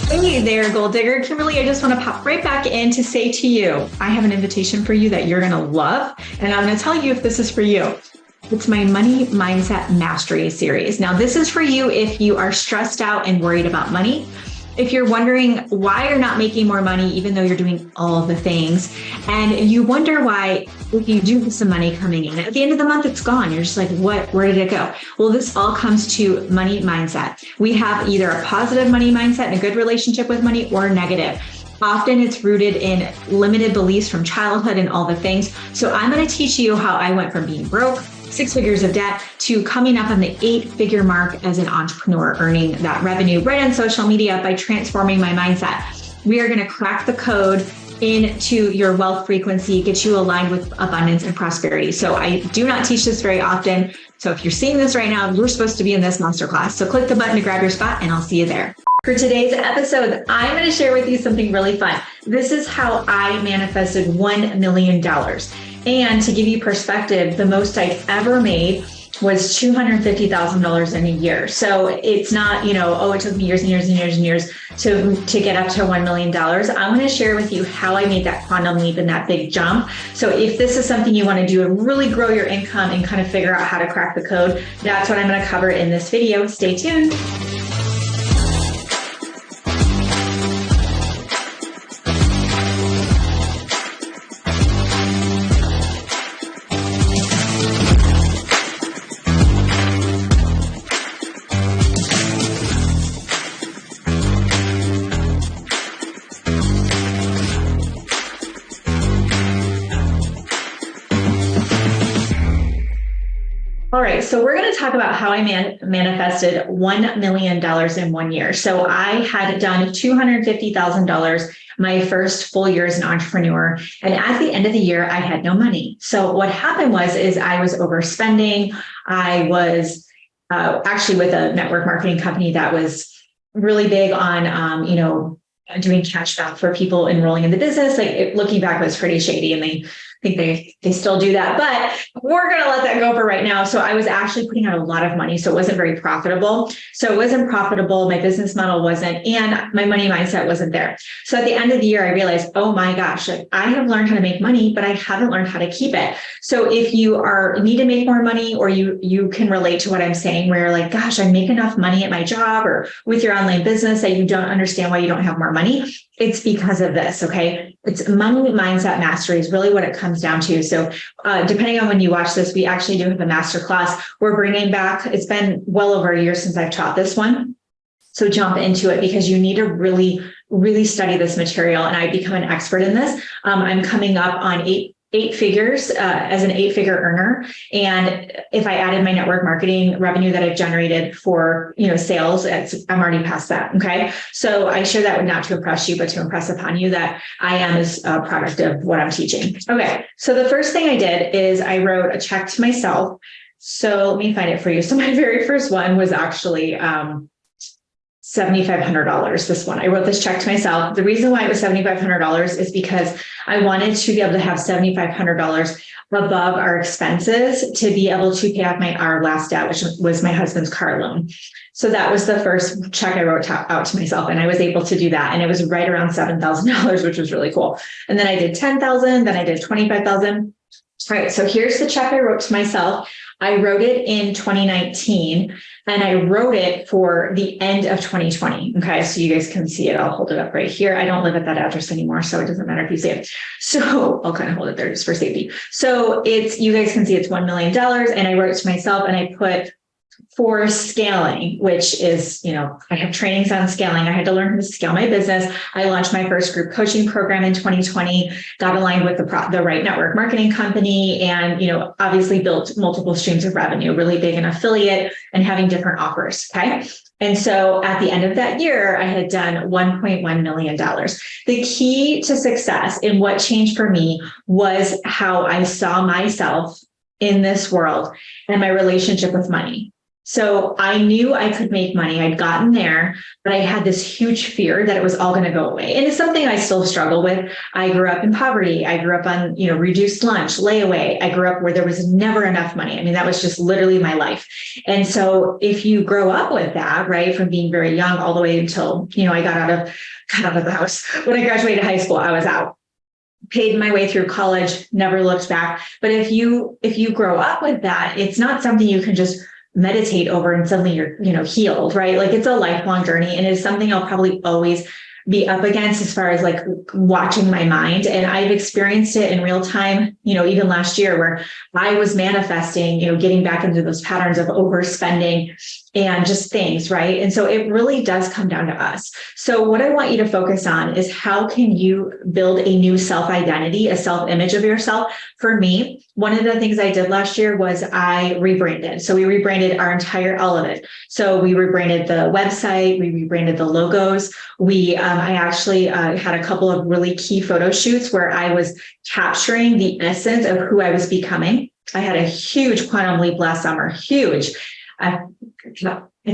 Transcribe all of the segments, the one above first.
Hey there, gold digger. Kimberly, I just want to pop right back in to say to you, I have an invitation for you that you're going to love, and I'm going to tell you if this is for you. It's my Money Mindset Mastery series. Now, this is for you if you are stressed out and worried about money. If you're wondering why you're not making more money, even though you're doing all the things, and you wonder why, if you do have some money coming in, at the end of the month, it's gone. You're just like, what? Where did it go? Well, this all comes to money mindset. We have either a positive money mindset and a good relationship with money, or negative. Often it's rooted in limited beliefs from childhood and all the things. So I'm going to teach you how I went from being broke, 6 figures of debt, to coming up on the 8-figure mark as an entrepreneur, earning that revenue right on social media by transforming my mindset. We are going to crack the code into your wealth frequency, get you aligned with abundance and prosperity. So I do not teach this very often. So if you're seeing this right now, you're supposed to be in this masterclass. So click the button to grab your spot and I'll see you there. For today's episode, I'm going to share with you something really fun. This is how I manifested $1 million. And to give you perspective, the most I've ever made was $250,000 in a year. So it's not, it took me years and years and years and years to get up to $1 million. I'm going to share with you how I made that quantum leap and that big jump. So if this is something you want to do and really grow your income and kind of figure out how to crack the code, that's what I'm going to cover in this video. Stay tuned. All right, so we're going to talk about how I manifested $1 million in 1 year. So I had done $250,000 my first full year as an entrepreneur. And at the end of the year, I had no money. So what happened was I was overspending. I was actually with a network marketing company that was really big on, doing cash back for people enrolling in the business. Looking back, it was pretty shady, and I think they still do that, but we're going to let that go for right now. So I was actually putting out a lot of money. So it wasn't very profitable. So it wasn't profitable. My business model wasn't, and my money mindset wasn't there. So at the end of the year, I realized, oh my gosh, I have learned how to make money, but I haven't learned how to keep it. So if you need to make more money, or you can relate to what I'm saying, where you're like, gosh, I make enough money at my job or with your online business that you don't understand why you don't have more money. It's because of this. Okay. It's money mindset mastery is really what it comes down to. So depending on when you watch this, we actually do have a masterclass we're bringing back. It's been well over a year since I've taught this one. So jump into it, because you need to really, really study this material. And I become an expert in this. I'm coming up on eight figures as an 8-figure earner. And if I added my network marketing revenue that I've generated for, sales, I'm already past that. Okay. So I share that not to impress you, but to impress upon you that I am as a product of what I'm teaching. Okay. So the first thing I did is I wrote a check to myself. So let me find it for you. So my very first one was actually, $7,500. This one, I wrote this check to myself. The reason why it was $7,500 is because I wanted to be able to have $7,500 above our expenses to be able to pay off our last debt, which was my husband's car loan. So that was the first check I wrote out to myself, and I was able to do that. And it was right around $7,000, which was really cool. And then I did $10,000, then I did $25,000. All right, so here's the check I wrote to myself. I wrote it in 2019, and I wrote it for the end of 2020. Okay, so you guys can see it. I'll hold it up right here. I don't live at that address anymore, so it doesn't matter if you see it. So I'll kind of hold it there just for safety. So you guys can see it's $1 million, and I wrote it to myself, and I put for scaling, which is, I have trainings on scaling. I had to learn how to scale my business. I launched my first group coaching program in 2020, got aligned with the right network marketing company, and, obviously built multiple streams of revenue, really big in affiliate and having different offers. Okay. And so at the end of that year, I had done $1.1 million. The key to success and what changed for me was how I saw myself in this world and my relationship with money. So I knew I could make money. I'd gotten there, but I had this huge fear that it was all going to go away. And it's something I still struggle with. I grew up in poverty. I grew up on, reduced lunch, layaway. I grew up where there was never enough money. I mean, that was just literally my life. And so if you grow up with that, right, from being very young all the way until, I got out of the house. When I graduated high school, I was out. Paid my way through college, never looked back. But if you grow up with that, it's not something you can just meditate over and suddenly you're, healed, right? Like it's a lifelong journey, and it's something I'll probably always be up against as far as like watching my mind. And I've experienced it in real time, even last year where I was manifesting, getting back into those patterns of overspending and just things, right? And so it really does come down to us. So what I want you to focus on is how can you build a new self-identity, a self-image of yourself? For me, one of the things I did last year was I rebranded. So we rebranded our entire element. So we rebranded the website, we rebranded the logos. I actually had a couple of really key photo shoots where I was capturing the essence of who I was becoming. I had a huge quantum leap last summer, huge. I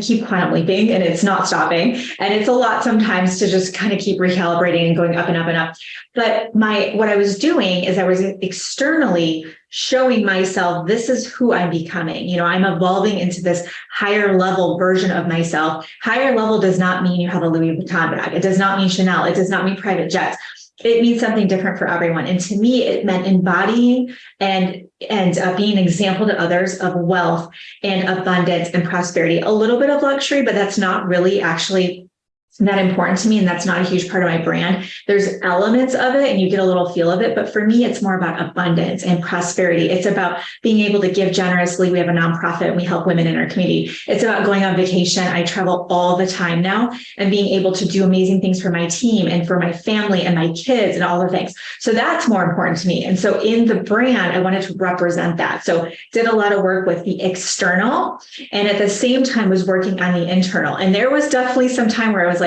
keep quantum leaping and it's not stopping. And it's a lot sometimes to just kind of keep recalibrating and going up and up and up. But what I was doing is I was externally showing myself, this is who I'm becoming. I'm evolving into this higher level version of myself. Higher level does not mean you have a Louis Vuitton bag. It does not mean Chanel. It does not mean private jets. It means something different for everyone. And to me, it meant embodying and being an example to others of wealth and abundance and prosperity. A little bit of luxury, but that's not really actually that important to me. And that's not a huge part of my brand. There's elements of it and you get a little feel of it. But for me, it's more about abundance and prosperity. It's about being able to give generously. We have a nonprofit and we help women in our community. It's about going on vacation. I travel all the time now and being able to do amazing things for my team and for my family and my kids and all the things. So that's more important to me. And so in the brand, I wanted to represent that. So did a lot of work with the external and at the same time was working on the internal. And there was definitely some time where I was like,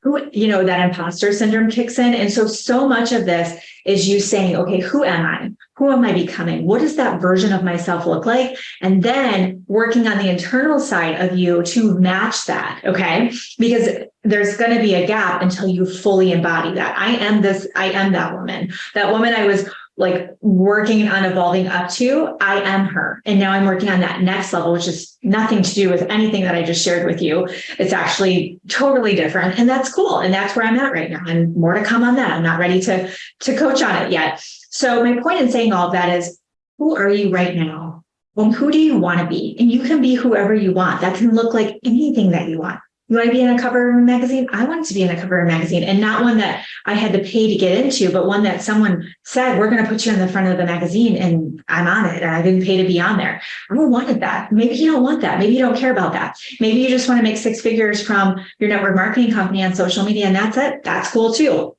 that imposter syndrome kicks in. And so much of this is you saying, okay, who am I? Who am I becoming? What does that version of myself look like? And then working on the internal side of you to match that. Okay. Because there's going to be a gap until you fully embody that. I am that woman. That woman I was like working on evolving up to, I am her. And now I'm working on that next level, which is nothing to do with anything that I just shared with you. It's actually totally different. And that's cool. And that's where I'm at right now. And more to come on that. I'm not ready to coach on it yet. So my point in saying all of that is, who are you right now? Well, who do you want to be? And you can be whoever you want. That can look like anything that you want. You want to be in a cover of a magazine? I wanted to be in a cover of a magazine, and not one that I had to pay to get into, but one that someone said, we're going to put you in the front of the magazine and I'm on it and I didn't pay to be on there. I wanted that. Maybe you don't want that. Maybe you don't care about that. Maybe you just want to make 6 figures from your network marketing company on social media and that's it. That's cool too.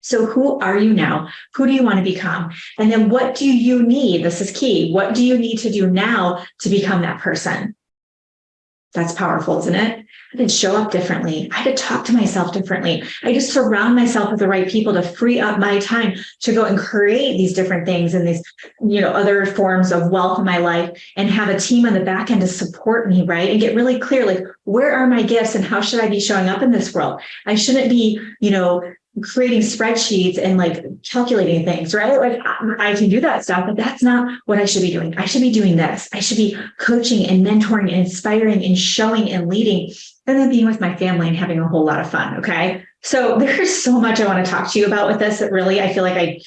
So who are you now? Who do you want to become? And then what do you need? This is key. What do you need to do now to become that person? That's powerful, isn't it? I had to show up differently. I had to talk to myself differently. I just surround myself with the right people to free up my time to go and create these different things and these, other forms of wealth in my life and have a team on the back end to support me, right? And get really clear, like, where are my gifts and how should I be showing up in this world? I shouldn't be, creating spreadsheets and like calculating things, right? Like I can do that stuff, but that's not what I should be doing. I should be doing this. I should be coaching and mentoring and inspiring and showing and leading and then being with my family and having a whole lot of fun. Okay. So there's so much I want to talk to you about with this that really, I feel like I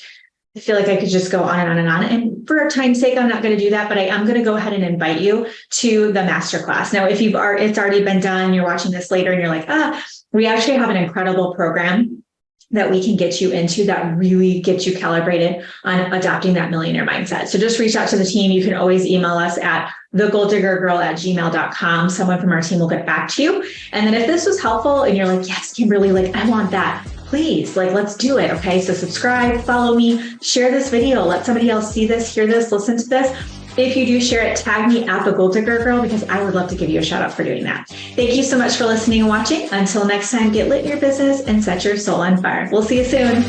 could just go on and on and on. And for time's sake, I'm not going to do that, but I am going to go ahead and invite you to the masterclass. Now, if it's already been done, you're watching this later and you're like, we actually have an incredible program that we can get you into that really gets you calibrated on adopting that millionaire mindset. So just reach out to the team. You can always email us at thegolddiggergirl@gmail.com. Someone from our team will get back to you. And then if this was helpful and you're like, yes, Kimberly, like I want that, please, like, let's do it. Okay. So subscribe, follow me, share this video, let somebody else see this, hear this, listen to this. If you do share it, tag me at the Gold Digger Girl because I would love to give you a shout out for doing that. Thank you so much for listening and watching. Until next time, get lit in your business and set your soul on fire. We'll see you soon.